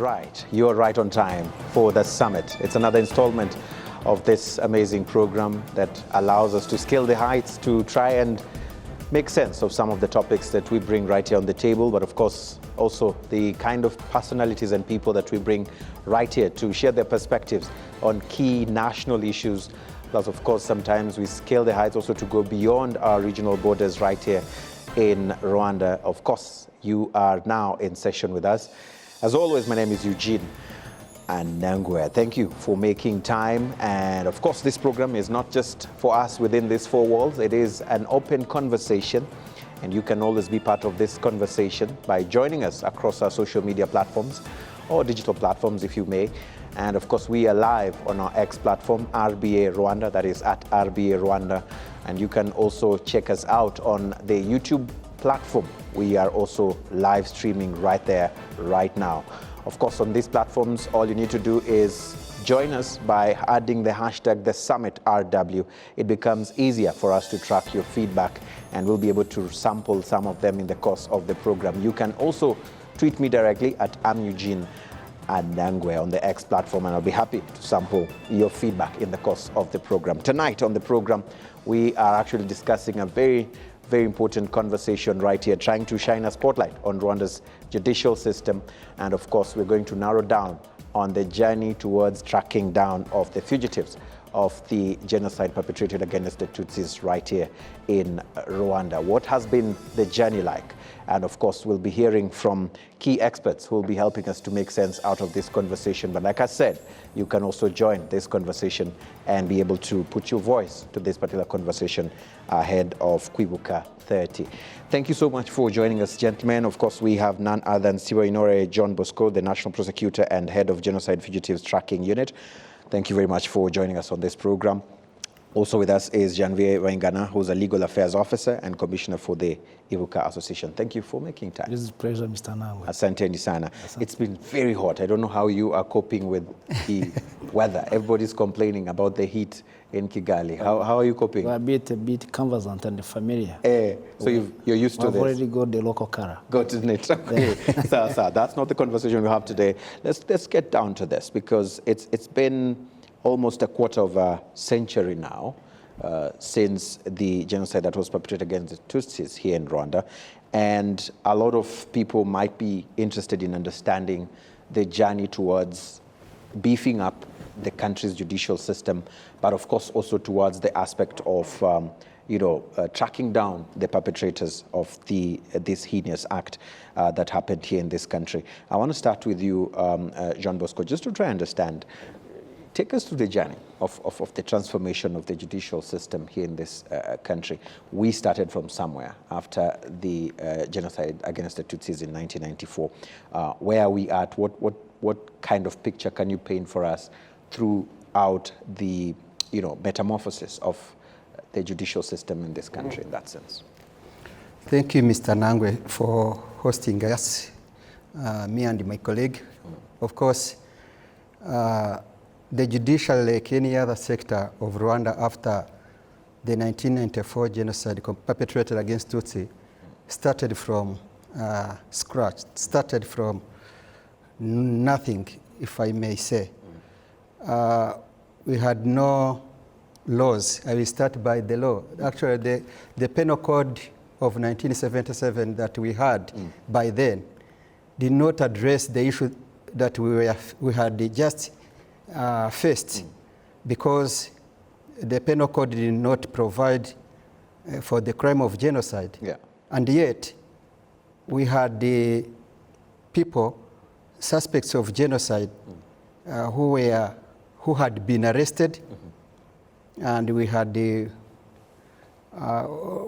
right. You're right on time for the summit. It's another installment of this amazing program that allows us to scale the heights to try and make sense of some of the topics that we bring right here on the table, but of course also the kind of personalities and people that we bring right here to share their perspectives on key national issues. Plus, of course, sometimes we scale the heights also to go beyond our regional borders right here in Rwanda. Of course, you are now in session with us. As always, my name is Eugene Anangwe. Thank you for making time. And of course, this program is not just for us within these four walls. It is an open conversation. And you can always be part of this conversation by joining us across our social media platforms or digital platforms, if you may. And of course, we are live on our X platform, RBA Rwanda, that is at RBA Rwanda. And you can also check us out on the YouTube platform. We are also live streaming right there, right now. Of course, on these platforms, all you need to do is join us by adding the hashtag #TheSummitRW. It becomes easier for us to track your feedback, and we'll be able to sample some of them in the course of the program. You can also tweet me directly at Eugene Anangwe on the X platform, and I'll be happy to sample your feedback in the course of the program. Tonight on the program, we are actually discussing a very important conversation right here, trying to shine a spotlight on Rwanda's judicial system. And of course, we're going to narrow down on the journey towards tracking down of the fugitives of the genocide perpetrated against the Tutsis right here in Rwanda. What has been the journey like? And of course, we'll be hearing from key experts who will be helping us to make sense out of this conversation. But like I said, you can also join this conversation and be able to put your voice to this particular conversation ahead of Kwibuka 30. Thank you so much for joining us, gentlemen. Of course, we have none other than Siwa Inore John Bosco, the National Prosecutor and Head of Genocide Fugitives Tracking Unit. Thank you very much for joining us on this program. Also with us is Janvier Waingana, who's a Legal Affairs Officer and Commissioner for the Ibuka Association. Thank you for making time. This is a pleasure, Mr. Nangwe. Asante sana. It's been very hot. I don't know how you are coping with the weather. Everybody's complaining about the heat in Kigali. How are you coping? We're a bit conversant and familiar. So you're used to this? I've already got the local color. Gotten it. Okay. So that's not the conversation we have today. Let's get down to this, because it's been almost a quarter of a century now since the genocide that was perpetrated against the Tutsis here in Rwanda. And a lot of people might be interested in understanding the journey towards beefing up the country's judicial system, but of course also towards the aspect of tracking down the perpetrators of this heinous act that happened here in this country. I want to start with you, Jean Bosco, just to try and understand. Take us through the journey of the transformation of the judicial system here in this country. We started from somewhere after the genocide against the Tutsis in 1994. Where are we at? What kind of picture can you paint for us throughout the metamorphosis of the judicial system in this country in that sense? Thank you, Mr. Nangwe, for hosting us, me and my colleague. Of course, the judicial, like any other sector of Rwanda after the 1994 genocide perpetrated against Tutsi, started from scratch, started from nothing, if I may say. We had no laws. I will start by the law. Actually, the penal code of 1977 that we had by then did not address the issue that we had just faced, because the penal code did not provide for the crime of genocide. Yeah. And yet, we had the people, suspects of genocide, who had been arrested, and we had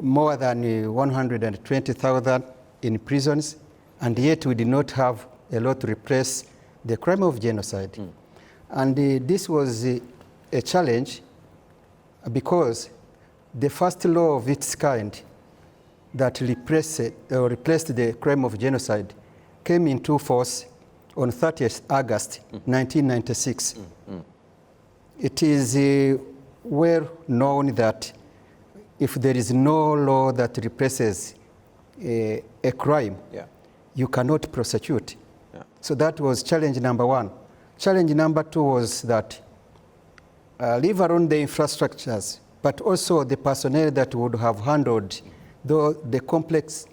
more than 120,000 in prisons, and yet we did not have a law to repress the crime of genocide. And this was a challenge, because the first law of its kind that replaced the crime of genocide came into force on 30th August 1996. It is well known that if there is no law that replaces a crime, you cannot prosecute. So that was challenge number one. Challenge number two was that leave alone the infrastructures, but also the personnel that would have handled the complex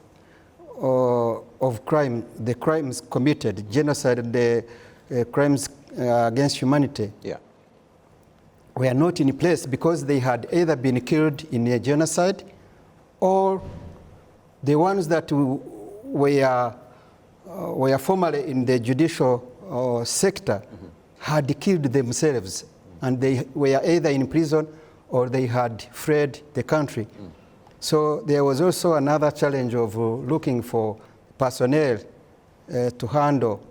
of crime, the crimes committed, genocide, and the crimes against humanity, were not in place because they had either been killed in a genocide or the ones that were formerly in the judicial sector had killed themselves, and they were either in prison or they had fled the country. So there was also another challenge of looking for personnel to handle,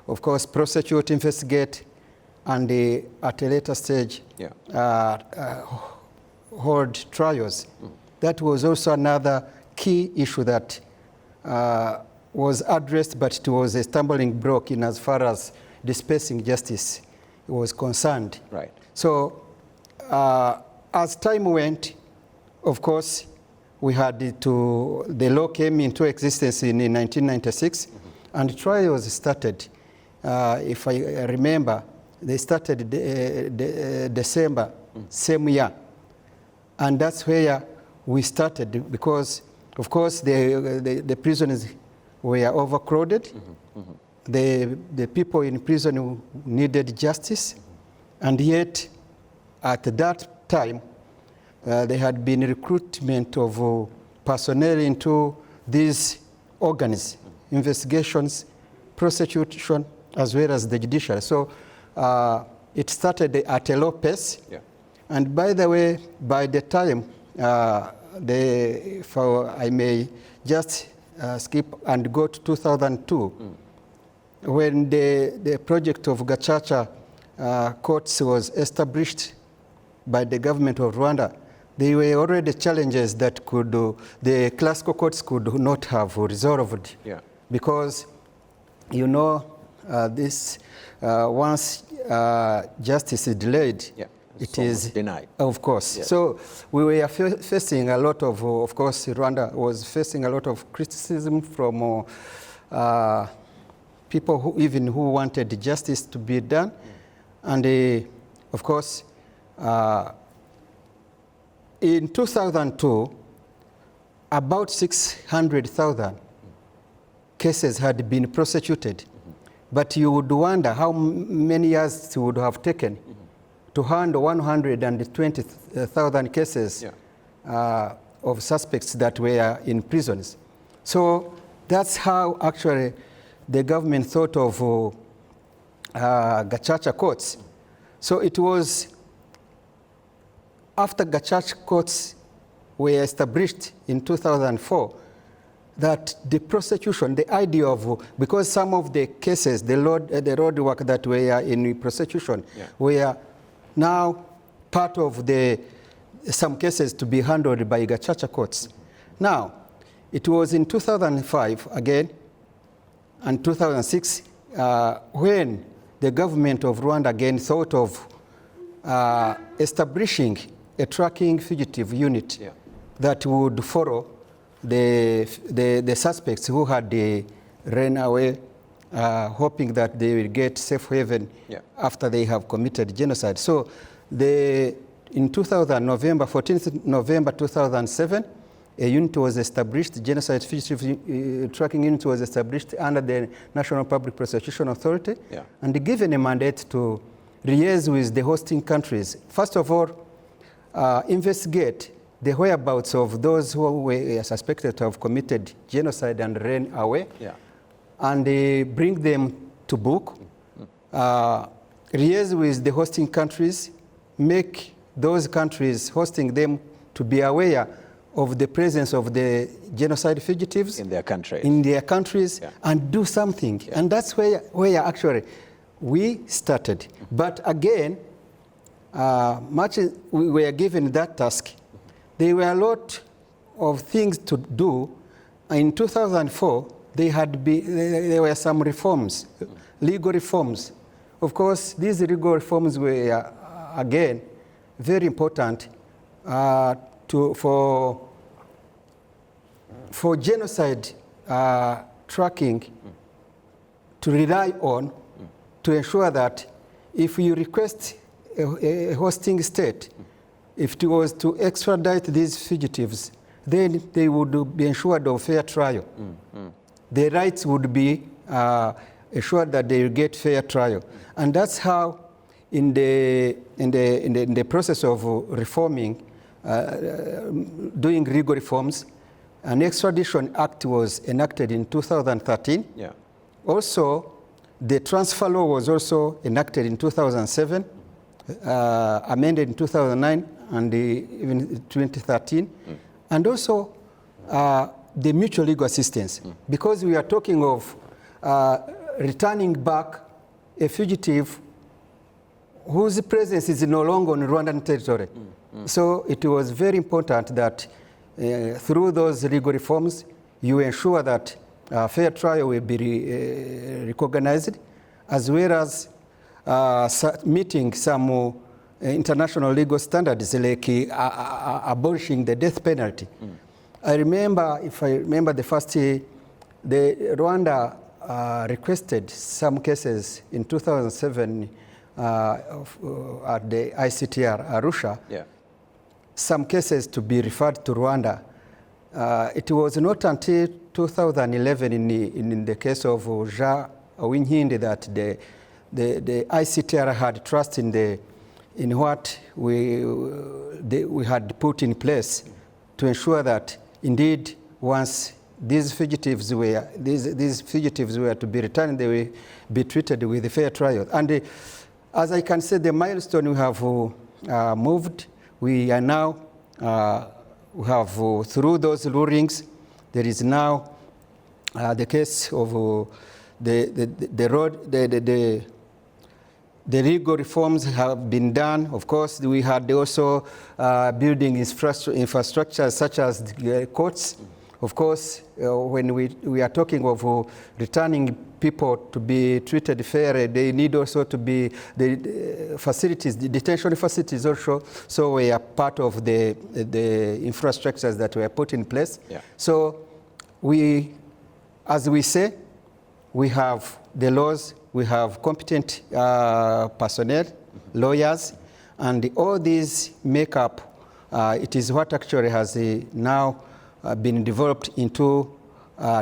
of course, prosecute, investigate, and at a later stage hold trials. That was also another key issue that was addressed, but it was a stumbling block in as far as dispersing justice was concerned. Right. So as time went, of course, we had the law came into existence in 1996, and trials started. If I remember, they started December, same year. And that's where we started because, of course, the prisons were overcrowded. The people in prison needed justice. And yet, at that time, there had been recruitment of personnel into these organs, investigations, prosecution, as well as the judiciary. So it started at a low pace. And by the way, by the time, if I may just skip and go to 2002, when the project of Gacaca courts was established by the government of Rwanda, there were already challenges that the classical courts could not have resolved. Because, you know, once justice is delayed, it is denied. Of course. So we were facing a lot of course, Rwanda was facing a lot of criticism from people who wanted justice to be done. And of course, in 2002, about 600,000 cases had been prosecuted. But you would wonder how many years it would have taken to handle 120,000 cases of suspects that were in prisons. So that's how actually the government thought of Gacaca courts. So it was after Gacaca courts were established in 2004 that the prosecution, the idea of, because some of the cases, the road work that were in prosecution were now part of some cases to be handled by Gacaca courts. Now, it was in 2005 again and 2006 when the government of Rwanda again thought of establishing a tracking fugitive unit that would follow the suspects who had ran away, hoping that they will get safe haven after they have committed genocide. So in 14th November 2007, a unit was established, Genocide Fugitive Tracking Unit was established under the National Public Prosecution Authority, and given a mandate to liaise with the hosting countries. First of all, investigate the whereabouts of those who were suspected to have committed genocide and ran away, and bring them to book, liaise with the hosting countries, make those countries hosting them to be aware of the presence of the genocide fugitives in their countries, and do something. And that's where actually we started. But again, we were given that task. There were a lot of things to do. In 2004, there were some reforms, legal reforms. Of course, these legal reforms were, again, very important for genocide tracking to rely on to ensure that if you request a hosting state, if it was to extradite these fugitives, then they would be ensured of fair trial. Their rights would be assured that they will get fair trial. And that's how, in the process of reforming, doing legal reforms, an extradition act was enacted in 2013. Yeah. Also, the transfer law was also enacted in 2007, amended in 2009 and even 2013. And also the mutual legal assistance, because we are talking of returning back a fugitive whose presence is no longer on Rwandan territory. So it was very important that through those legal reforms, you ensure that fair trial will be recognized, as well as meeting some international legal standards, like abolishing the death penalty. I remember, if I remember the first, the Rwanda requested some cases in 2007 at the ICTR Arusha, some cases to be referred to Rwanda. It was not until 2011 in the case of Ja Winkindi that the ICTR had trust in what we had put in place to ensure that indeed once these fugitives were to be returned, they will be treated with a fair trial. And as I can say, the milestone we have moved, we are now we have through those rulings, there is now the case of the legal reforms have been done. Of course, we had also building infrastructure such as the courts. Of course, when we are talking of returning people to be treated fairly, they need also to be the facilities, the detention facilities also. So we are part of the infrastructures that were put in place. So we, as we say, we have the laws, we have competent personnel, lawyers, and all these make up, it is what actually has now been developed into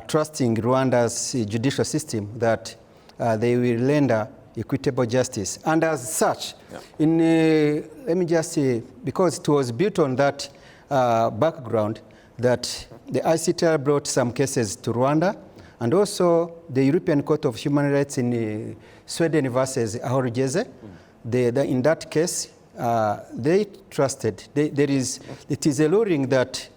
trusting Rwanda's judicial system that they will render equitable justice. And as such, let me just say, because it was built on that background, that the ICTR brought some cases to Rwanda, and also the European Court of Human Rights in Sweden versus Ahorigeze. In that case, they trusted. It is a ruling that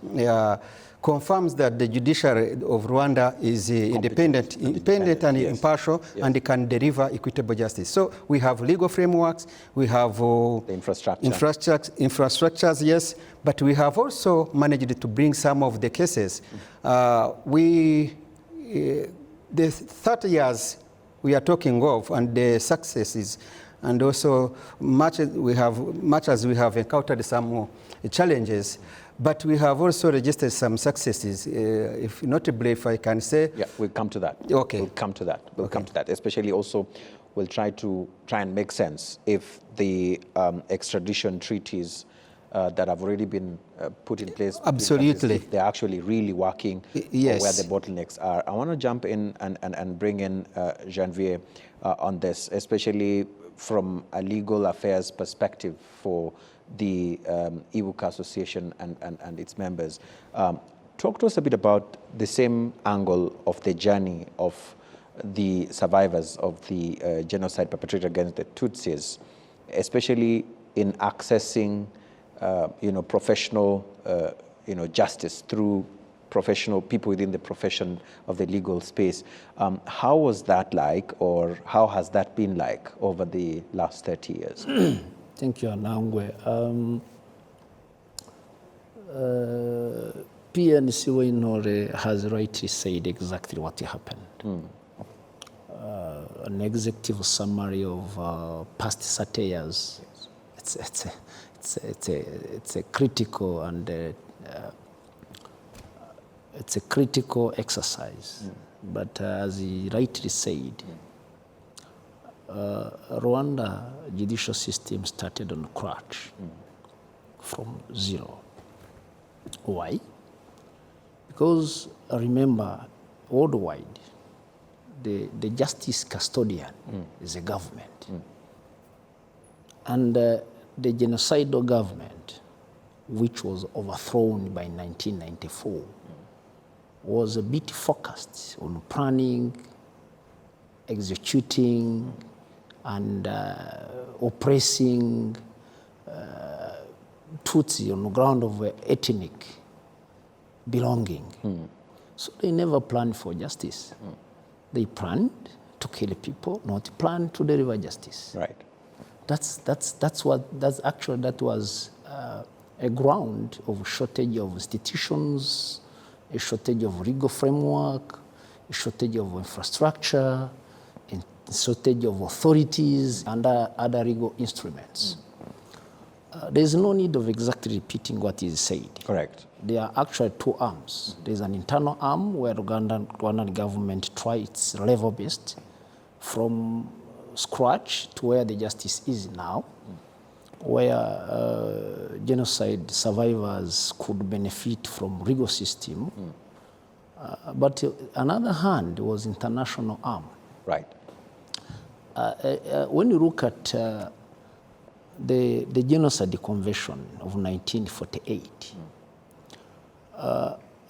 confirms that the judiciary of Rwanda is independent and impartial, and it can deliver equitable justice. So we have legal frameworks, we have the infrastructures, yes, but we have also managed to bring some of the cases. The 30 years we are talking of and the successes, and also much as we have encountered some challenges, but we have also registered some successes, if notably, if I can say. Yeah, we'll come to that. Okay. We'll come to that. We'll come to that. Especially also, we'll try and make sense if the extradition treaties that have already been put in place. Absolutely. If they're actually really working, yes, or where the bottlenecks are. I want to jump in and bring in Janvier on this, especially from a legal affairs perspective for the Ibuka Association and its members. Talk to us a bit about the same angle of the journey of the survivors of the genocide perpetrated against the Tutsis, especially in accessing professional justice through professional people within the profession of the legal space. How was that like, or how has that been like over the last 30 years? Thank you, Anangwe. PNC Wainore has rightly said exactly what happened. An executive summary of past 30 years. It's a critical and it's a critical exercise. But as he rightly said, Rwanda judicial system started on scratch from zero. Why? Because remember, worldwide, the justice custodian is a government. And the genocidal government, which was overthrown by 1994, was a bit focused on planning, executing, and oppressing Tutsi on the ground of ethnic belonging. So they never planned for justice. They planned to kill people, not planned to deliver justice. Right. That was a ground of shortage of institutions, a shortage of legal framework, a shortage of infrastructure, a shortage of authorities and other legal instruments. There's no need of exactly repeating what is said. Correct. There are actually two arms. There's an internal arm where the Rwandan government tried its level best from scratch to where the justice is now, where genocide survivors could benefit from legal system. But on the other hand, was international arm. Right. When you look at the Genocide Convention of 1948,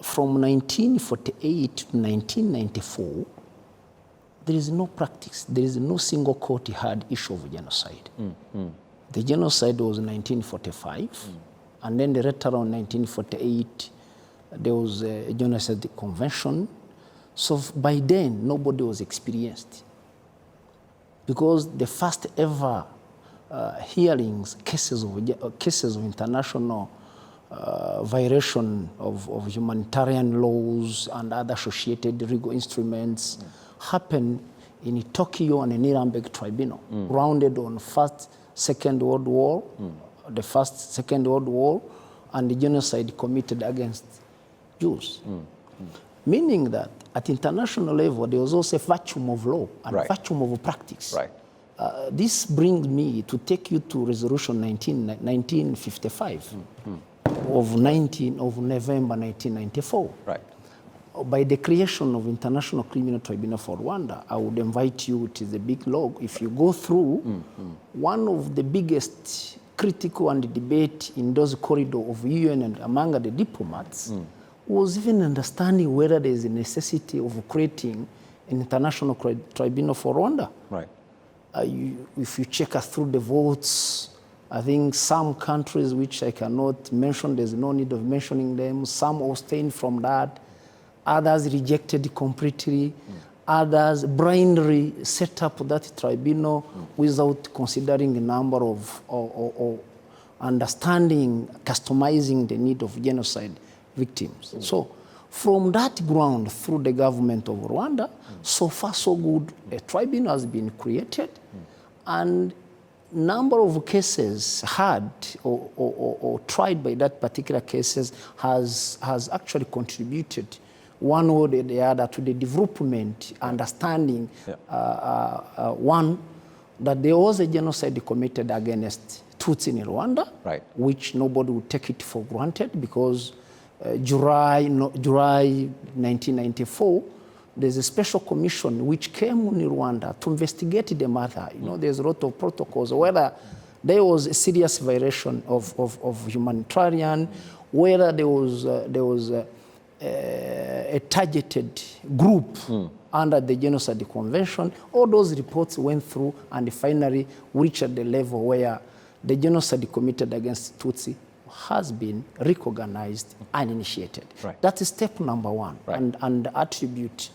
from 1948 to 1994, there is no practice, there is no single court had issue of genocide. The genocide was in 1945, and then later on 1948, there was a Genocide Convention. So by then, nobody was experienced. Because the first ever hearings, cases of international violation of humanitarian laws and other associated legal instruments happened in Tokyo and the Nuremberg Tribunal, grounded on the First, Second World War, and the genocide committed against Jews. Meaning that at international level, there was also a vacuum of law and vacuum of practice. Right. This brings me to take you to Resolution 1955 of November 1994. Right. By the creation of International Criminal Tribunal for Rwanda, I would invite you, it is a big log, if you go through, one of the biggest critical and debate in those corridors of UN and among the diplomats was even understanding whether there is a necessity of creating an international tribunal for Rwanda. Right. If you check through the votes, I think some countries which I cannot mention, there's no need of mentioning them, some abstained from that, others rejected completely, others blindly set up that tribunal without considering a number of understanding, customizing the need of genocide victims. So from that ground, through the government of Rwanda, so far so good, a tribunal has been created, and number of cases had or tried by that particular cases has actually contributed one way or the other to the development, understanding, one, that there was a genocide committed against Tutsi in Rwanda, which nobody would take it for granted because July 1994, there's a special commission which came in Rwanda to investigate the matter. You know, there's a lot of protocols, whether there was a serious violation of humanitarian, whether there was a targeted group under the Genocide Convention. All those reports went through and finally reached the level where the genocide committed against Tutsi has been recognized and initiated. That is step number one, and attribute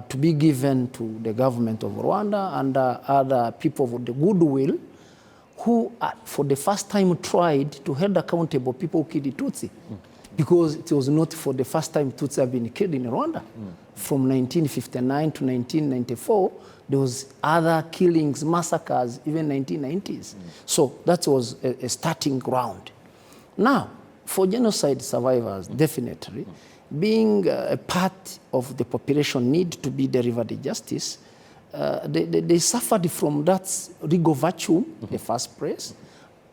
to be given to the government of Rwanda and other people of the goodwill who for the first time tried to hold accountable people who killed Tutsi. Because it was not for the first time Tutsi have been killed in Rwanda. From 1959 to 1994, there was other killings, massacres, even 1990s. So that was a starting ground. Now, for genocide survivors, definitely, being a part of the population need to be delivered justice, they suffered from that legal vacuum, the first place,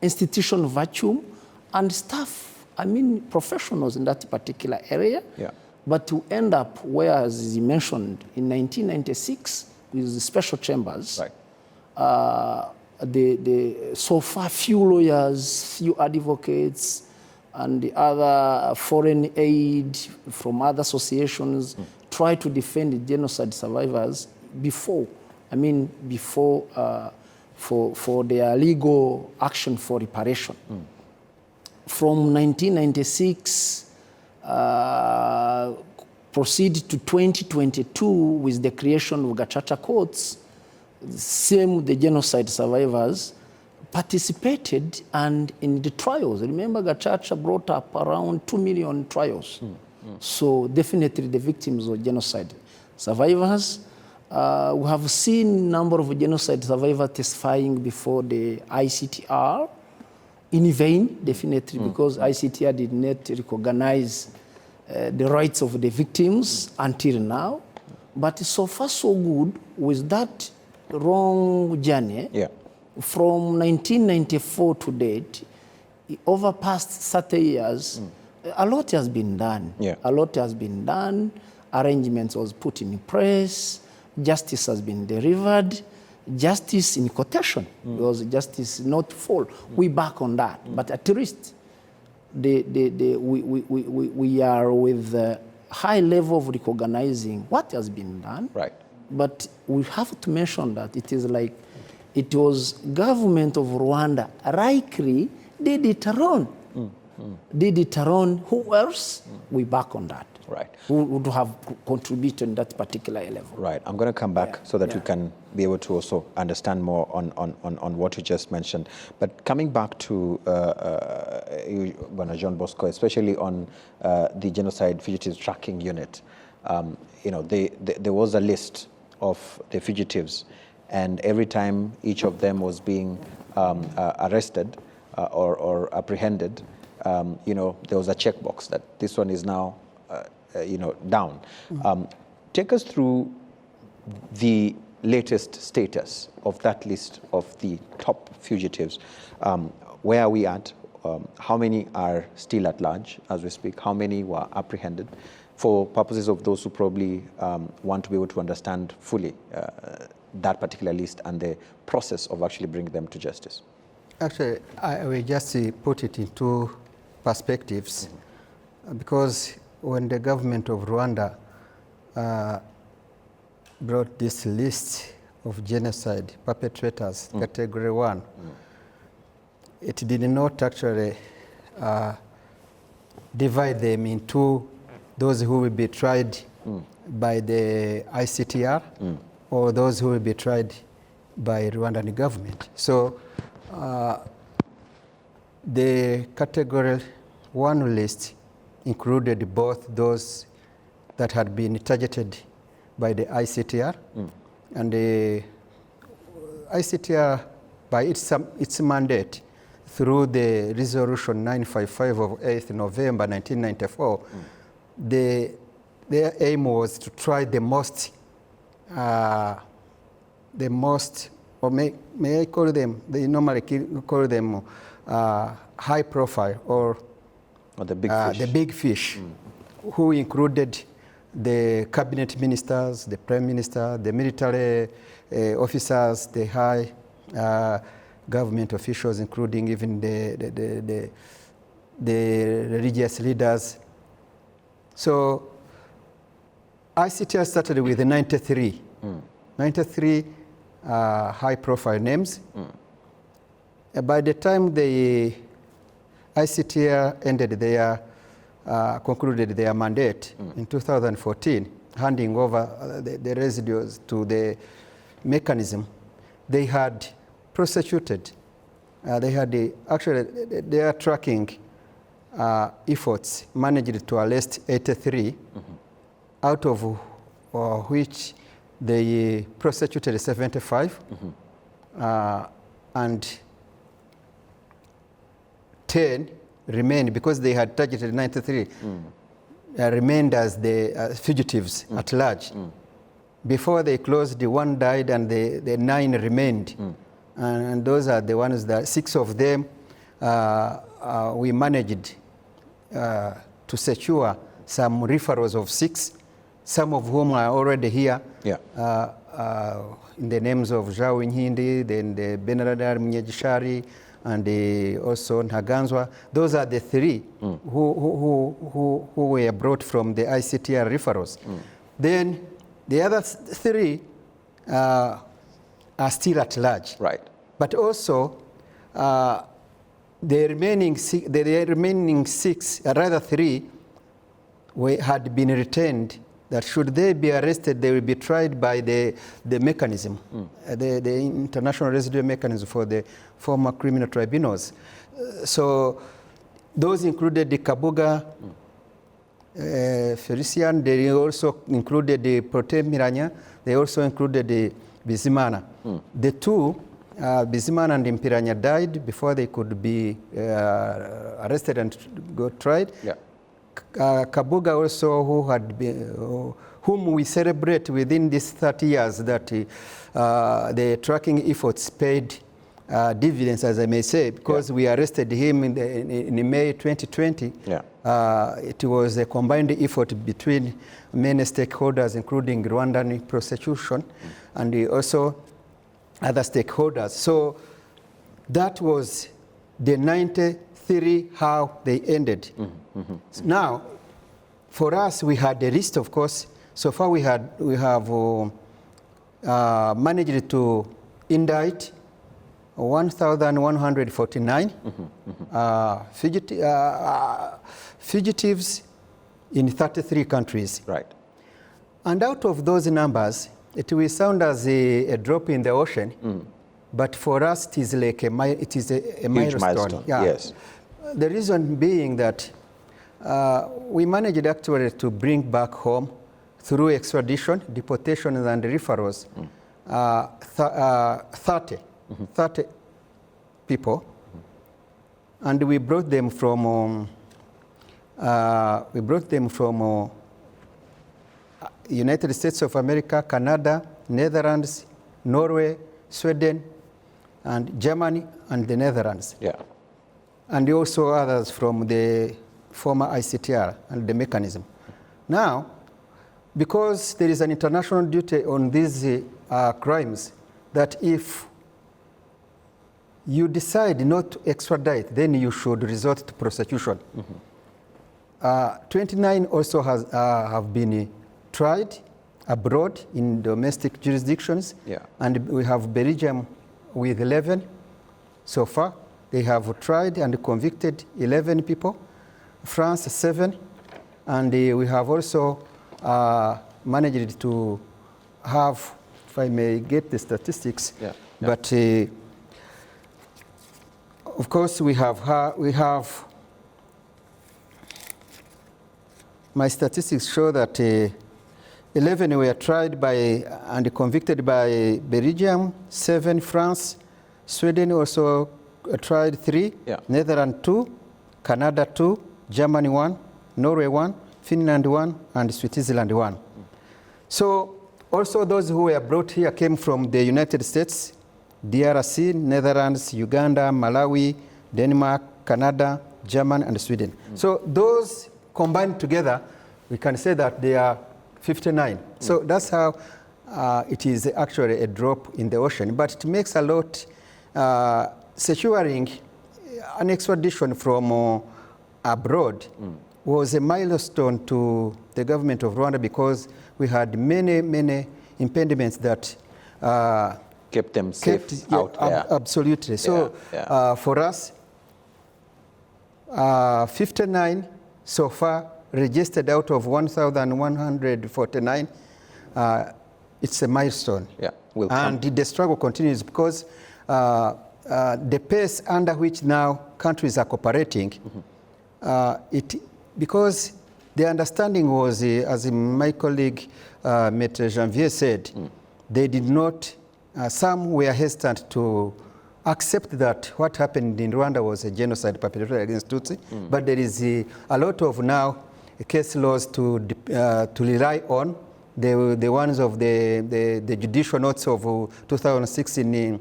institutional vacuum, and staff, I mean professionals in that particular area. Yeah. But to end up where, as you mentioned, in 1996, with the special chambers, Right. so far few lawyers, few advocates, and the other foreign aid from other associations try to defend the genocide survivors before for their legal action for reparation. From 1996, proceed to 2022 with the creation of Gacaca courts. Same, the genocide survivors participated and in the trials. Remember, Gacaca brought up around 2 million trials. So definitely the victims of genocide survivors. We have seen number of genocide survivors testifying before the ICTR, in vain, definitely, because ICTR did not recognize the rights of the victims until now. But so far so good with that wrong journey. Yeah. From 1994 to date, over past 30 years, a lot has been done. Yeah. A lot has been done. Arrangements was put in place. Justice has been delivered. Justice in quotation, because justice not full. We back on that. But at least we are with a high level of recognizing what has been done. Right. But we have to mention that it is like it was government of Rwanda likely did it alone. Did it alone. Who else? We back on that. Right. Who would have contributed in that particular level. Right. I'm going to come back so that we can be able to also understand more on what you just mentioned. But coming back to Jean Bosco, especially on the Genocide Fugitives Tracking Unit, there was a list of the fugitives, and every time each of them was being arrested or apprehended, there was a checkbox that this one is now down. Take us through the latest status of that list of the top fugitives. Where are we at? How many are still at large as we speak? How many were apprehended? For purposes of those who probably want to be able to understand fully that particular list and the process of actually bringing them to justice. Actually, I will just put it in two perspectives, because when the government of Rwanda brought this list of genocide perpetrators, category 1, it did not actually divide them into those who will be tried by the ICTR or those who will be tried by Rwandan government. So the category 1 list included both those that had been targeted by the ICTR and the ICTR, by its mandate through the resolution 955 of 8th November 1994, their aim was to try the most, or may I call them, they normally call them high profile or the big fish. The big fish, who included the cabinet ministers, the prime minister, the military officers, the high government officials, including even the religious leaders. So ICTR started with 93 high-profile names. By the time the ICTR ended their, concluded their mandate in 2014, handing over the residues to the mechanism, they had prosecuted. They had actually their tracking efforts managed to arrest 83, out of which they prosecuted 75, and 10 remained, because they had targeted 93, remained as the fugitives at large. Before they closed, the one died and the 9 remained. And those are the ones that 6 of them we managed to secure some referrals of 6, some of whom are already here. Yeah. In the names of Zhao Nhindi, then the Benradar Mnyejishari, and also Ntaganzwa. Those are the 3 who were brought from the ICTR referrals. Then the other 3 are still at large. Right. But also, the remaining 6, rather 3, had been retained that should they be arrested, they will be tried by the mechanism, the international residual mechanism for the former criminal tribunals. So those included the Kabuga, Felician, they also included the Prote Miranya, they also included the Bizimana. The 2, Bizimana and Impiranya, died before they could be arrested and go tried. Yeah. Kabuga also, who had been, whom we celebrate within these 30 years that the tracking efforts paid dividends, as I may say, because we arrested him in May 2020. Yeah. It was a combined effort between many stakeholders, including Rwandan prosecution and also other stakeholders. So that was the 93 how they ended. Now, for us, we had a list, of course. So far, we have managed to indict 1,149 fugitives in 33 countries. Right. And out of those numbers, it will sound as a drop in the ocean, but for us, it is like a milestone. Yeah. Yes. The reason being that we managed actually to bring back home through extradition, deportation, and referrals 30 people, and we brought them from United States of America, Canada, Netherlands, Norway, Sweden, and Germany, and the Netherlands. Yeah. And also others from the former ICTR and the mechanism. Now, because there is an international duty on these crimes, that if you decide not to extradite, then you should resort to prosecution. 29 also have been tried abroad in domestic jurisdictions. Yeah. And we have Belgium with 11 so far. They have tried and convicted 11 people, France 7, and we have also managed to have, if I may get the statistics, but of course we have my statistics show that 11 were tried by and convicted by Belgium, 7 France, Sweden also tried 3, Netherlands 2, Canada 2, Germany 1, Norway 1, Finland 1, and Switzerland 1. So also those who were brought here came from the United States, DRC, Netherlands, Uganda, Malawi, Denmark, Canada, Germany, and Sweden. So those combined together, we can say that they are 59. So that's how it is actually a drop in the ocean. But it makes a lot, securing an extradition from abroad was a milestone to the government of Rwanda, because we had many impediments that kept them safe out there. Absolutely. So for us, 59 so far registered out of 1,149. It's a milestone. Yeah, and the struggle continues, because the pace under which now countries are cooperating, because the understanding was, as my colleague Maitre Janvier said, they did not, some were hesitant to accept that what happened in Rwanda was a genocide perpetrated against Tutsi, but there is a lot of now case laws to rely on the ones of the judicial notes of 2006 in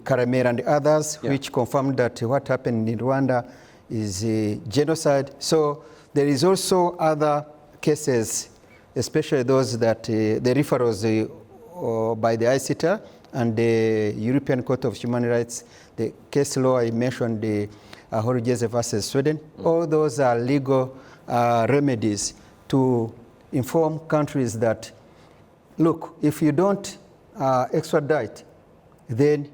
Karemera and others, which confirmed that what happened in Rwanda is genocide. So there is also other cases, especially those that the referrals by the ICTA and the European Court of Human Rights, the case law I mentioned, the Horjeze versus Sweden. All those are legal remedies to inform countries that, look, if you don't extradite, then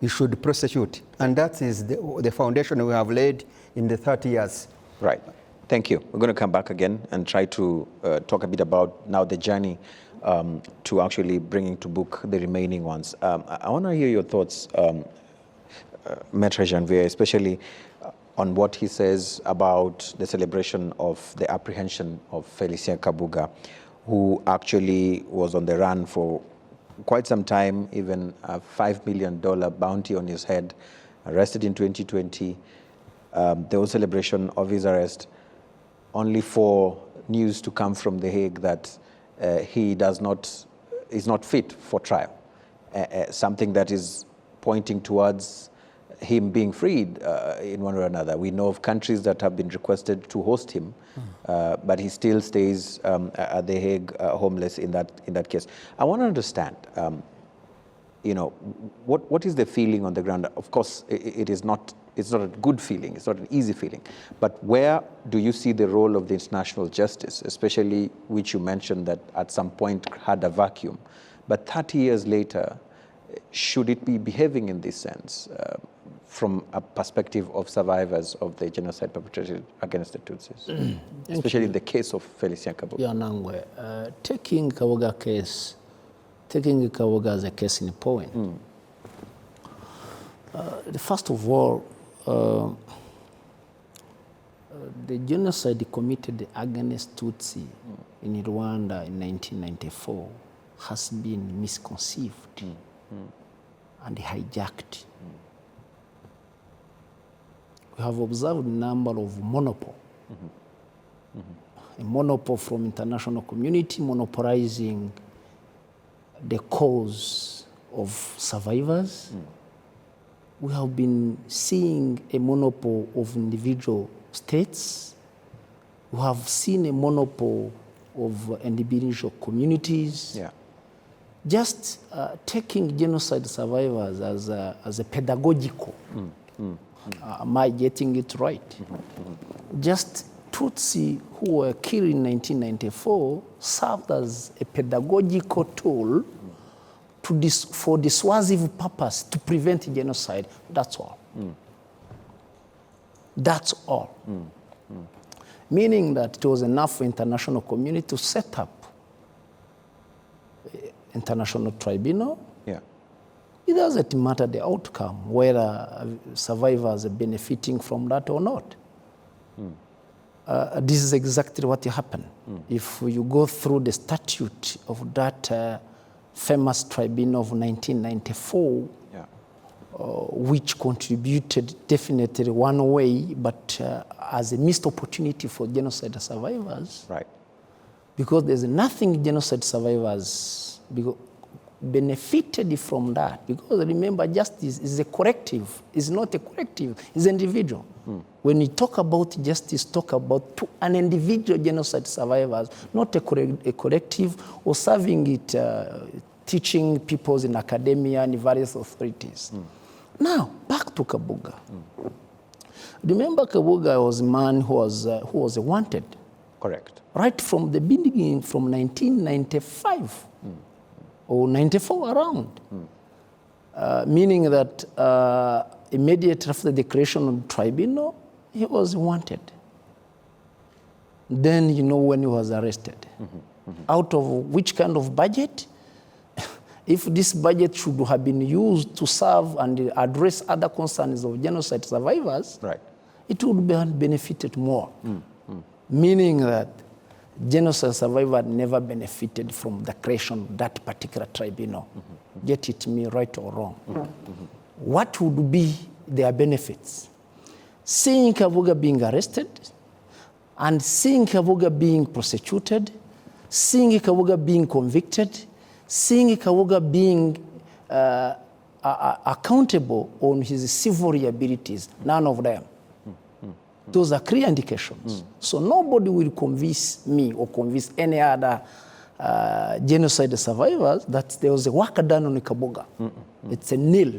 you should prosecute. And that is the foundation we have laid in the 30 years. Right. Thank you. We're going to come back again and try to talk a bit about now the journey to actually bringing to book the remaining ones. I want to hear your thoughts, Maitre Janvier, especially on what he says about the celebration of the apprehension of Felicien Kabuga, who actually was on the run for quite some time, even a $5 million bounty on his head, arrested in 2020. There was celebration of his arrest, only for news to come from The Hague that he is not fit for trial, something that is pointing towards him being freed in one or another. We know of countries that have been requested to host him, but he still stays at The Hague homeless in that case. I want to understand, what is the feeling on the ground? Of course, it's not a good feeling, it's not an easy feeling, but where do you see the role of the international justice, especially which you mentioned that at some point had a vacuum, but 30 years later, should it be behaving in this sense from a perspective of survivors of the genocide perpetrated against the Tutsis, especially in the case of Felicien Kabuga? Yeah, Nangwe, taking Kabuga as a case in point, first of all, the genocide committed against Tutsi in Rwanda in 1994 has been misconceived and hijacked. We have observed a number of monopoly. A monopoly from international community monopolizing the cause of survivors. We have been seeing a monopoly of individual states. We have seen a monopoly of individual communities. Yeah. Just taking genocide survivors as a pedagogical. Am I getting it right? Just Tutsi who were killed in 1994 served as a pedagogical tool for dissuasive purpose to prevent genocide. That's all. That's all. Meaning that it was enough for international community to set up international tribunal. Yeah. It doesn't matter the outcome, whether survivors are benefiting from that or not. This is exactly what happened. If you go through the statute of that famous tribunal of 1994, which contributed definitely one way, but as a missed opportunity for genocide survivors. Right. Because there's nothing genocide survivors benefited from that. Because remember, justice is a corrective. It's not a corrective, it's individual. When you talk about justice, talk about an individual genocide survivors, not a collective or serving it, teaching people in academia and various authorities. Now, back to Kabuga. Remember, Kabuga was a man who was wanted. Correct. Right from the beginning, from 1995 or 94 around. Meaning that immediately after the creation of the tribunal, he was wanted. Then, when he was arrested. Out of which kind of budget? If this budget should have been used to serve and address other concerns of genocide survivors, it would have benefited more. Meaning that genocide survivors never benefited from the creation of that particular tribunal. Get it me right or wrong. What would be their benefits? Seeing Kabuga being arrested and seeing Kabuga being prosecuted seeing Kabuga being convicted, seeing Kabuga being accountable on his chivalry abilities, none of them. Those are clear indications. So nobody will convince me or convince any other genocide survivors that there was a work done on Kabuga. It's a nil.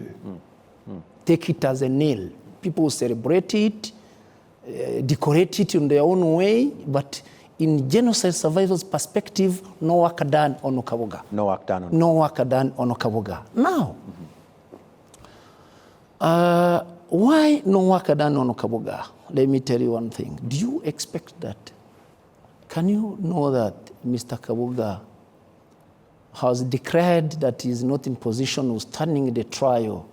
Take it as a nil. People celebrate it, decorate it in their own way, but in genocide survivors' perspective, no work done on Kabuga. No work done on No work done on Kabuga. Now, why no work done on Kabuga? Let me tell you one thing. Do you expect that? Can you know that Mr. Kabuga has declared that he is not in position of standing the trial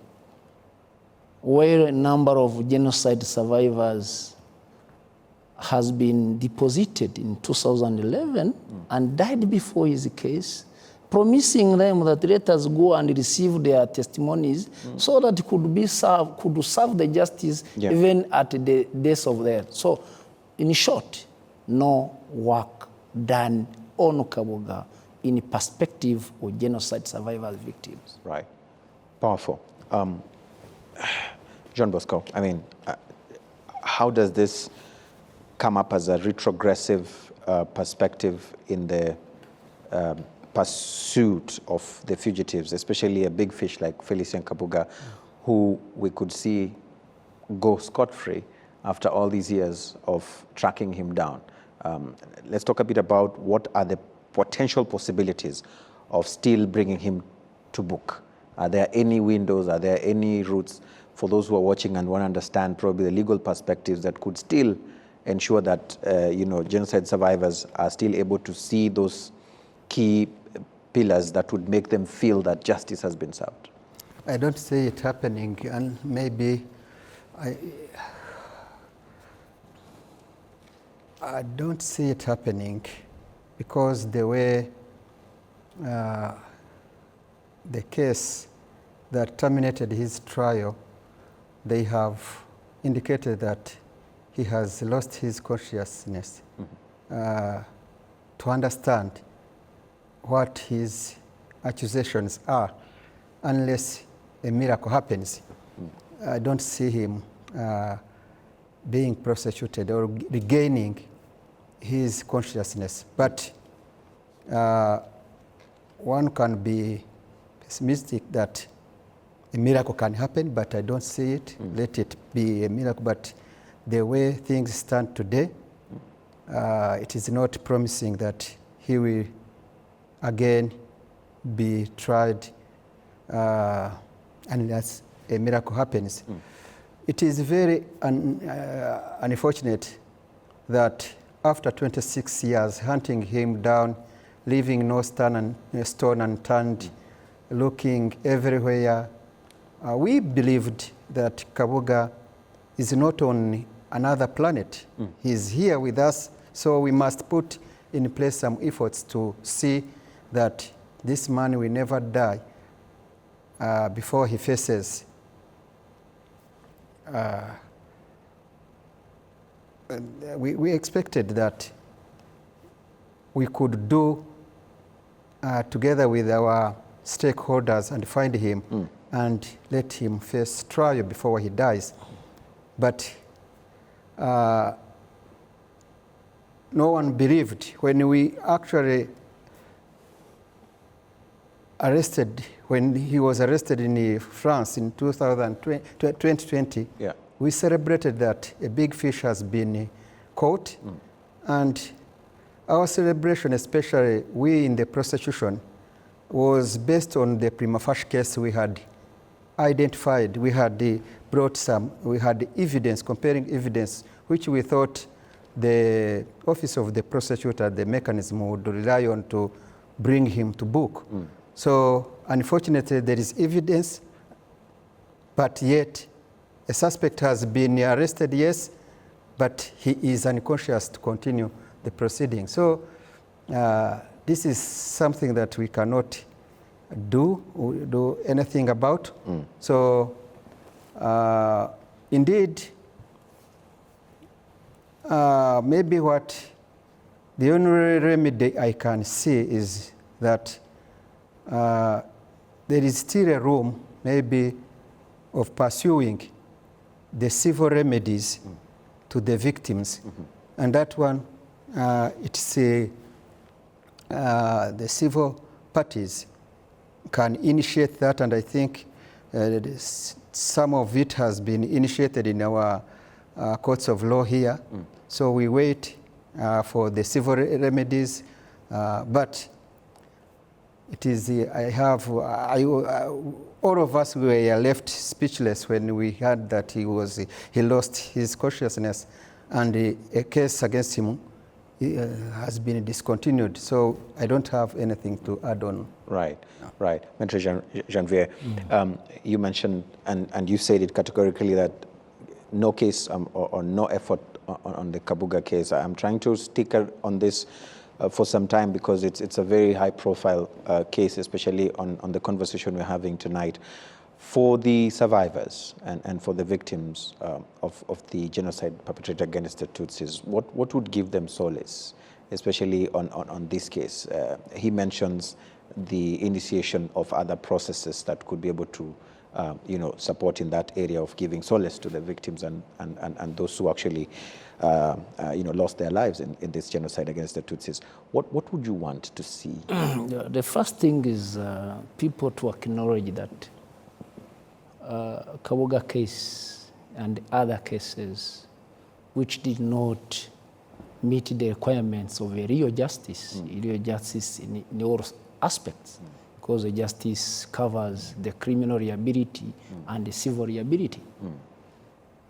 where a number of genocide survivors has been deposited in 2011 and died before his case, promising them that let us go and receive their testimonies so that it could serve the justice even at the days of theirs. So, in short, no work done on Kabuga in perspective of genocide survivors victims. Right. Powerful. John Bosco, I mean, how does this come up as a retrogressive perspective in the pursuit of the fugitives, especially a big fish like Felicien Kabuga, who we could see go scot-free after all these years of tracking him down? Let's talk a bit about what are the potential possibilities of still bringing him to book. Are there any windows? Are there any routes for those who are watching and want to understand probably the legal perspectives that could still ensure that genocide survivors are still able to see those key pillars that would make them feel that justice has been served? I don't see it happening, and maybe I don't see it happening because the way the case that terminated his trial, they have indicated that he has lost his consciousness to understand what his accusations are unless a miracle happens. I don't see him being prosecuted or regaining his consciousness. But one can be pessimistic that a miracle can happen, but I don't see it. Let it be a miracle. But the way things stand today, it is not promising that he will again be tried unless a miracle happens. It is very unfortunate that after 26 years hunting him down, leaving no stone unturned, looking everywhere, we believed that Kabuga is not on another planet. He's here with us, so we must put in place some efforts to see that this man will never die before he faces we expected that we could do together with our stakeholders and find him and let him face trial before he dies. But no one believed when we actually arrested, when he was arrested in France in 2020, we celebrated that a big fish has been caught. And our celebration, especially we in the prosecution, was based on the prima facie case we had identified. We had brought we had evidence, comparing evidence, which we thought the office of the prosecutor, the mechanism would rely on to bring him to book. So unfortunately, there is evidence, but yet a suspect has been arrested, yes, but he is unconscious to continue the proceeding. So this is something that we cannot do anything about. So indeed, maybe what The only remedy I can see is that there is still a room maybe of pursuing the civil remedies to the victims. And that one, it's the civil parties can initiate that, and I think some of it has been initiated in our courts of law here. So we wait for the civil remedies, but it is, all of us were left speechless when we heard that he lost his consciousness, and a case against him has been discontinued. So I don't have anything to add on. Right, right. Maitre Janvier, you mentioned, and you said it categorically, that no case or no effort on the Kabuga case. I'm trying to stick on this for some time because it's a very high-profile case, especially on the conversation we're having tonight. For the survivors and for the victims of the genocide perpetrated against the Tutsis, what would give them solace, especially on this case? He mentions the initiation of other processes that could be able to support in that area of giving solace to the victims and those who actually lost their lives in this genocide against the Tutsis. What would you want to see? The first thing is people to acknowledge that Kabuga case and other cases which did not meet the requirements of a real justice in all aspects, because the justice covers the criminal liability and the civil liability.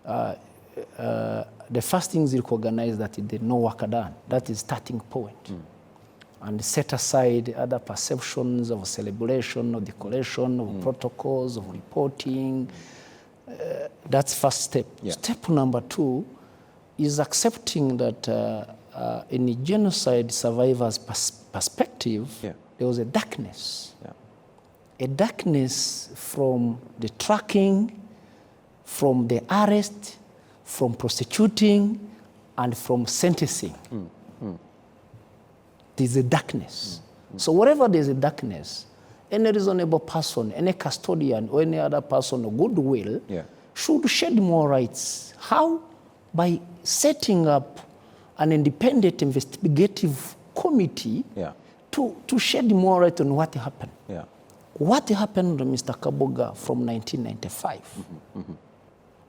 The first thing is recognize that there's no work done. That is starting point. And set aside other perceptions of celebration, of decoration, of protocols, of reporting. That's first step. Yeah. Step number 2 is accepting that in a genocide survivor's perspective, there was a darkness. A darkness from the tracking, from the arrest, from prosecuting, and from sentencing. There's a darkness. So wherever there's a darkness, any reasonable person, any custodian, or any other person of goodwill should shed more lights. How? By setting up an independent investigative committee to shed more light on what happened. What happened to Mr. Kabuga from 1995?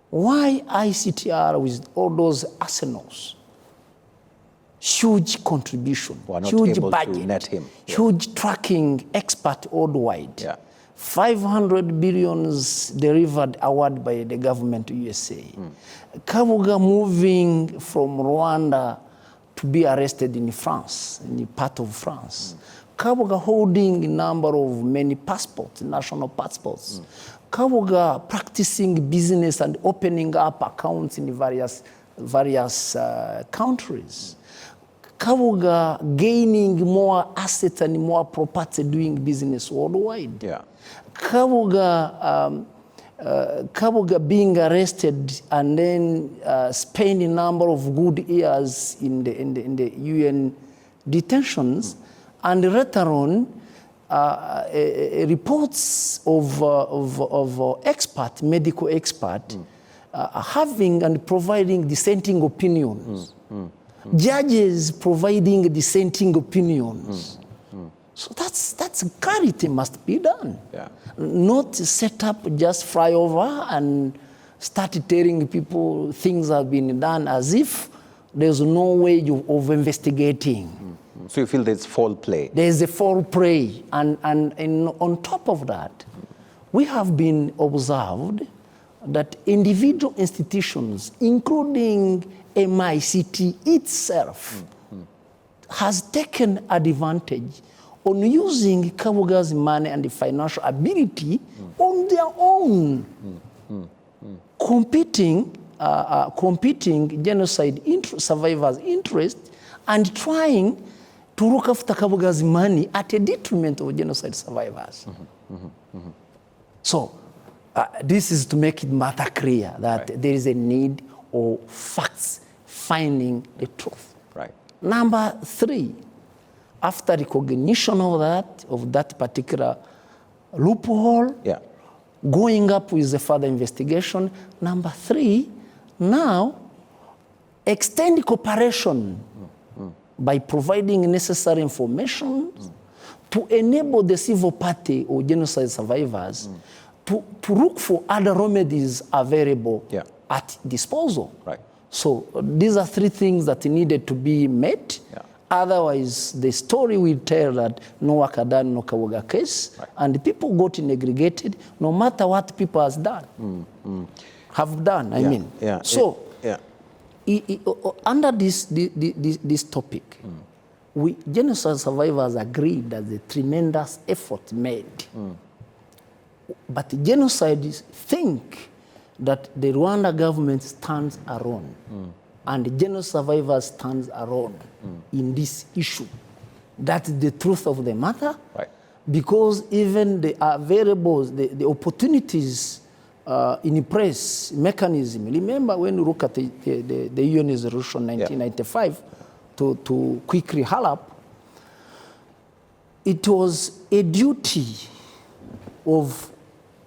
Why ICTR with all those arsenals? Huge contribution, huge budget, huge tracking expert worldwide. 500 billions delivered award by the government of USA. Kabuga moving from Rwanda to be arrested in France, in part of France. Kabuga holding a number of many passports, national passports. Kabuga practicing business and opening up accounts in various countries. Kabuga gaining more assets and more property doing business worldwide. Kabuga being arrested and then spending a number of good years in the UN detentions, and later on reports of medical expert having and providing dissenting opinions. Judges providing dissenting opinions. So that's clarity must be done. Not set up, just fly over and start telling people things have been done as if there's no way of investigating. So you feel there's foul play? There's a foul play. And on top of that, we have been observed that individual institutions, including MICT itself, has taken advantage on using Kabuga's money and the financial ability on their own, competing genocide survivors' interest and trying to look after Kabuga's money at a detriment of genocide survivors. So this is to make it matter clear that there is a need of facts finding the truth. Right, Number three, after recognition of that particular loophole, Yeah. going up with the further investigation. Number three, now extend cooperation by providing necessary information to enable the civil party or genocide survivors to look for other remedies available at disposal. Right. So these are three things that needed to be met. Yeah. Otherwise, the story will tell that no Wakadan, no Kawoga case, and the people got segregated no matter what people have done. Have done, I mean. Yeah. So, under this topic, we genocide survivors agreed that the tremendous effort made. But genocides think that the Rwanda government stands alone. And the genocide survivors stands alone in this issue. That's the truth of the matter. Right. Because even the variables, the opportunities in press mechanism. Remember when you look at the UN resolution 1995 to quickly halap, it was a duty of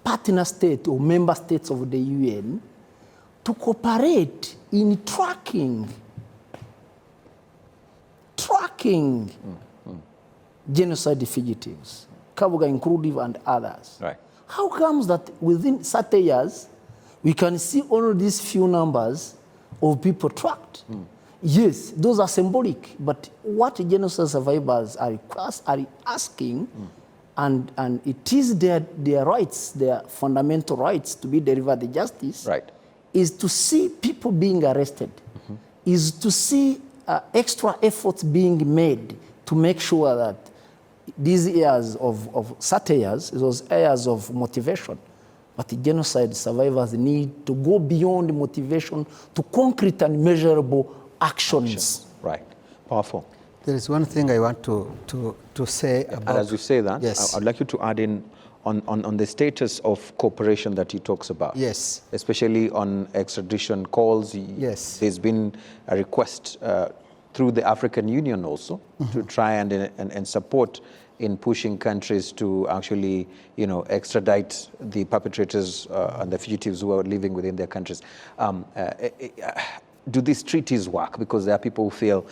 partner states or member states of the UN to cooperate in tracking genocide fugitives, Kabuga inclusive and others. Right. How comes that within 30 years, we can see all these few numbers of people tracked? Yes, those are symbolic, but what genocide survivors are asking, and it is their rights, their fundamental rights to be delivered the justice, Right. is to see people being arrested, is to see extra efforts being made to make sure that these years of satires, those areas of motivation, but the genocide survivors need to go beyond motivation to concrete and measurable actions. Right. Powerful. There is one thing I want to say about... And as you say that, yes. I'd like you to add in on the status of cooperation that he talks about. Yes. Especially on extradition calls. Yes. There's been a request through the African Union also to try and support in pushing countries to actually, extradite the perpetrators and the fugitives who are living within their countries. Do these treaties work? Because there are people who feel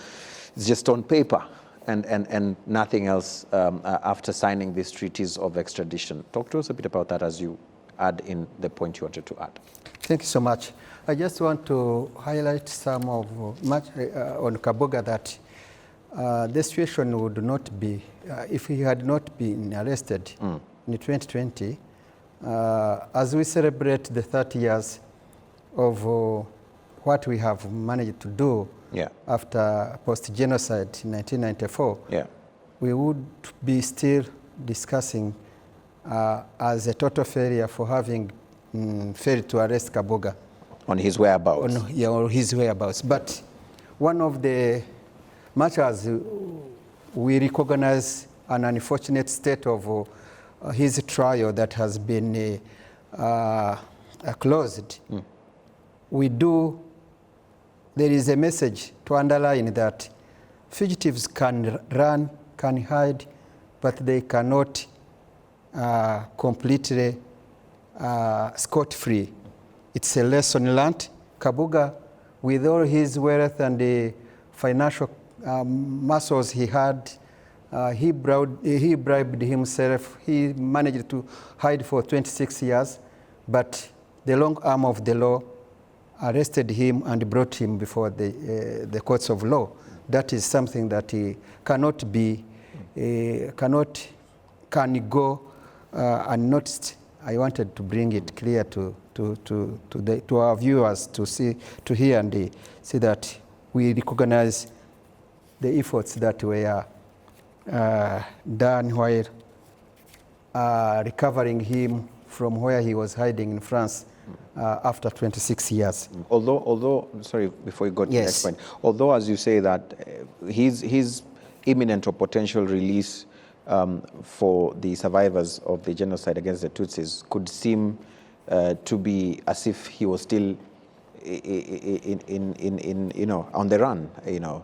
it's just on paper and nothing else after signing these treaties of extradition. Talk to us a bit about that as you add in the point you wanted to add. Thank you so much. I just want to highlight some of on Kabuga that the situation would not be, if he had not been arrested in 2020, as we celebrate the 30 years of what we have managed to do after post-genocide in 1994, we would be still discussing as a total failure for having failed to arrest Kabuga. On his whereabouts. On his whereabouts. But one of the, much as we recognize an unfortunate state of his trial that has been closed, there is a message to underline that fugitives can run, can hide, but they cannot completely scot-free. It's a lesson learned. Kabuga, with all his wealth and the financial muscles he had, he bribed himself. He managed to hide for 26 years, but the long arm of the law arrested him and brought him before the courts of law. That is something that he cannot be, can go unnoticed. I wanted to bring it clear to our viewers to see, to hear and see that we recognize the efforts that were done while recovering him from where he was hiding in France after 26 years. Although, sorry, before you go to the next point, although as you say that his imminent or potential release for the survivors of the genocide against the Tutsis could seem to be as if he was still in you know, on the run, you know,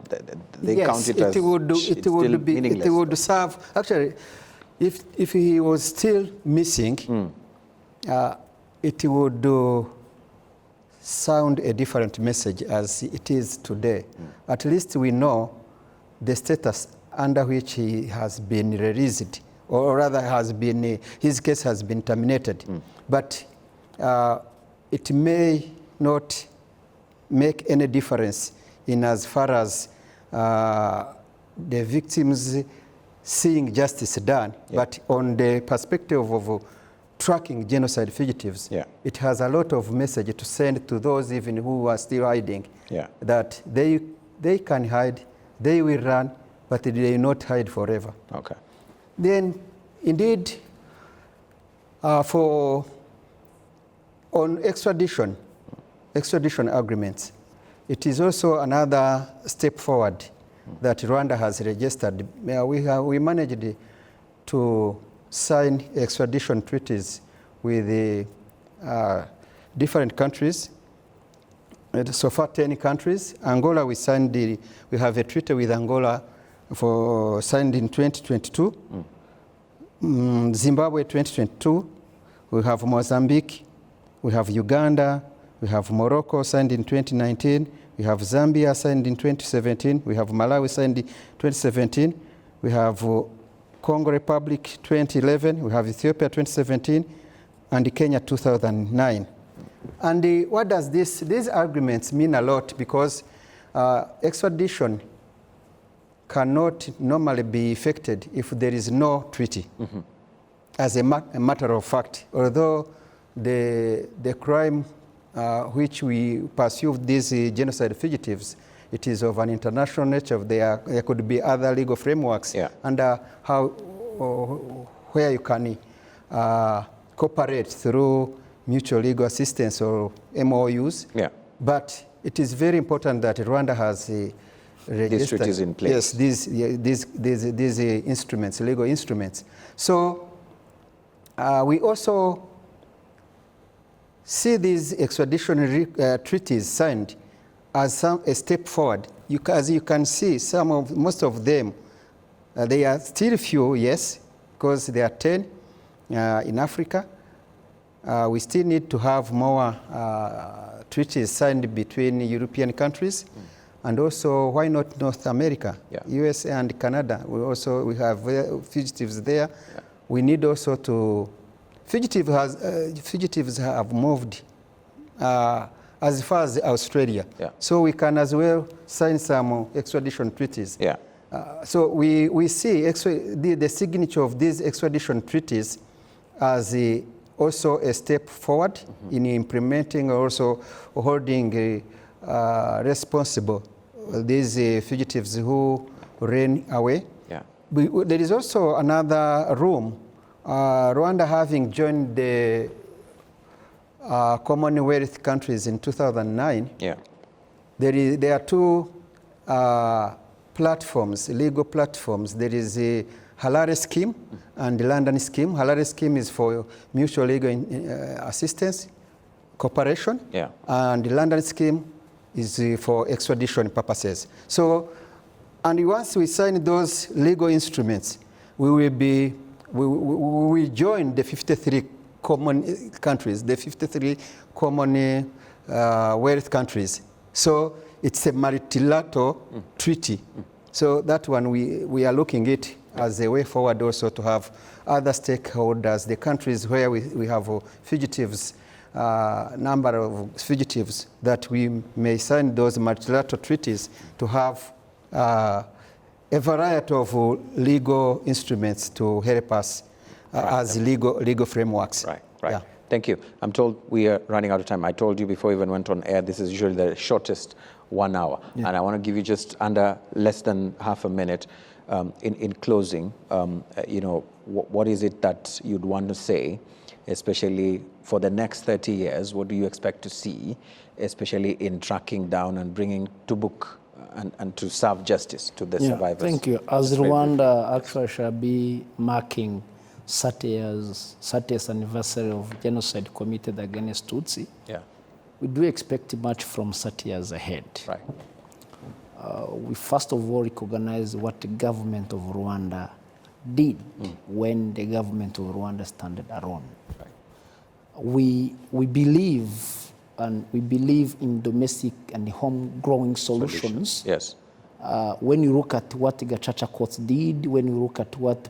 they Yes, count it as it would serve. Actually, if he was still missing, it would sound a different message as it is today. At least we know the status under which he has been released, or rather has been, his case has been terminated. But it may not make any difference in as far as the victims seeing justice done, but on the perspective of tracking genocide fugitives, it has a lot of message to send to those even who are still hiding, that they can hide, they will run, but they will not hide forever. Okay. Then, indeed, on extradition agreements, it is also another step forward that Rwanda has registered. We managed to sign extradition treaties with different countries. So far, 10 countries. Angola, we have a treaty with Angola signed in 2022. Zimbabwe, 2022. We have Mozambique. We have Uganda. We have Morocco, signed in 2019. We have Zambia, signed in 2017. We have Malawi, signed in 2017. We have Congo Republic, 2011. We have Ethiopia, 2017. And Kenya, 2009. And what does these agreements mean a lot, because extradition cannot normally be effected if there is no treaty. As a matter of fact, although the crime which we pursue these genocide fugitives, it is of an international nature. There could be other legal frameworks under where you can cooperate through mutual legal assistance or MOUs. But it is very important that Rwanda has these treaties in place. Yes, these instruments, legal instruments. So we also see these extradition treaties signed as a step forward. As you can see, most of them, they are still few, yes, because there are 10 in Africa. We still need to have more treaties signed between European countries, and also, why not North America, USA and Canada? We have fugitives there. We need also to. Fugitives have moved as far as Australia. So we can as well sign some extradition treaties. So we see the signature of these extradition treaties as also a step forward in implementing, also holding responsible these fugitives who ran away. There is also another room. Rwanda, having joined the Commonwealth countries in 2009, there are two platforms, legal platforms. There is a Harare scheme and the London scheme. Harare scheme is for mutual legal assistance, cooperation, and the London scheme is for extradition purposes. So, and once we sign those legal instruments, we will join the 53 common countries, the 53 Commonwealth countries. So it's a multilateral treaty. So that one we are looking at it as a way forward, also to have other stakeholders, the countries where we have fugitives, number of fugitives, that we may sign those multilateral treaties to have a variety of legal instruments to help us as legal frameworks. Right. Thank you. I'm told we are running out of time. I told you before we even went on air, this is usually the shortest 1 hour. And I want to give you just under less than half a minute. In closing, you know, what is it that you'd want to say, especially for the next 30 years? What do you expect to see, especially in tracking down and bringing to book and to serve justice to the survivors? Thank you. As Rwanda actually shall be marking 30th anniversary of genocide committed against Tutsi, we do expect much from 30 years ahead. Right. We first of all recognize what the government of Rwanda did when the government of Rwanda stood alone. Right. We believe in domestic and home-growing solutions. Yes. When you look at what Gacaca courts did, when you look at what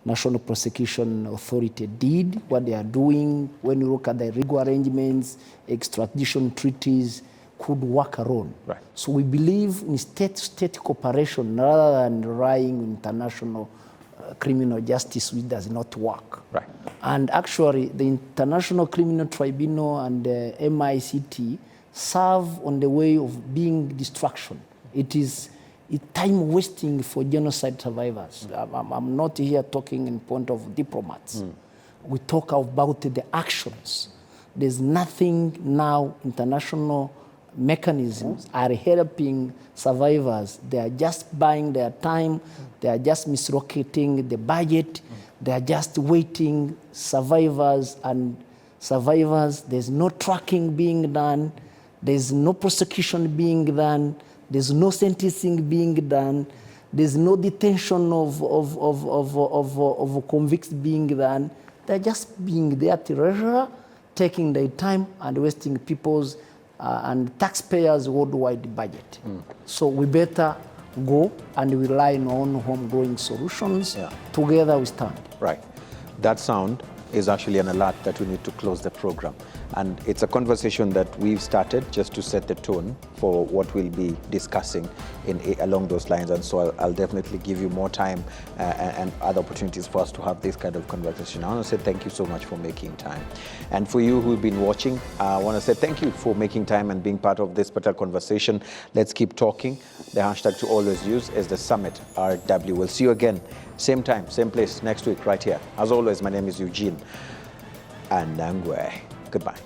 National Prosecution Authority did, what they are doing, when you look at the legal arrangements, extradition treaties, could work alone. Right. So we believe in state-to-state cooperation rather than relying on international criminal justice, which does not work. Right. And actually, the International Criminal Tribunal and the MICT serve on the way of being distraction. It is time wasting for genocide survivors. I'm not here talking in point of diplomats. We talk about the actions. There's nothing now, international mechanisms are helping survivors. They are just buying their time. They are just mislocating the budget. They are just waiting. Survivors, there's no tracking being done. There's no prosecution being done. There's no sentencing being done. There's no detention of convicts being done. They're just being there to leisure, taking their time and wasting people's and taxpayers' worldwide budget. So we better go and rely on homegrown solutions. Yeah. Together we stand. Right. That sound is actually an alert that we need to close the program. And it's a conversation that we've started just to set the tone for what we'll be discussing along those lines. And so I'll definitely give you more time and other opportunities for us to have this kind of conversation. I want to say thank you so much for making time. And for you who've been watching, I want to say thank you for making time and being part of this particular conversation. Let's keep talking. The hashtag to always use is the Summit RW. We'll see you again, same time, same place next week right here. As always, my name is Eugene Anangwe. Goodbye.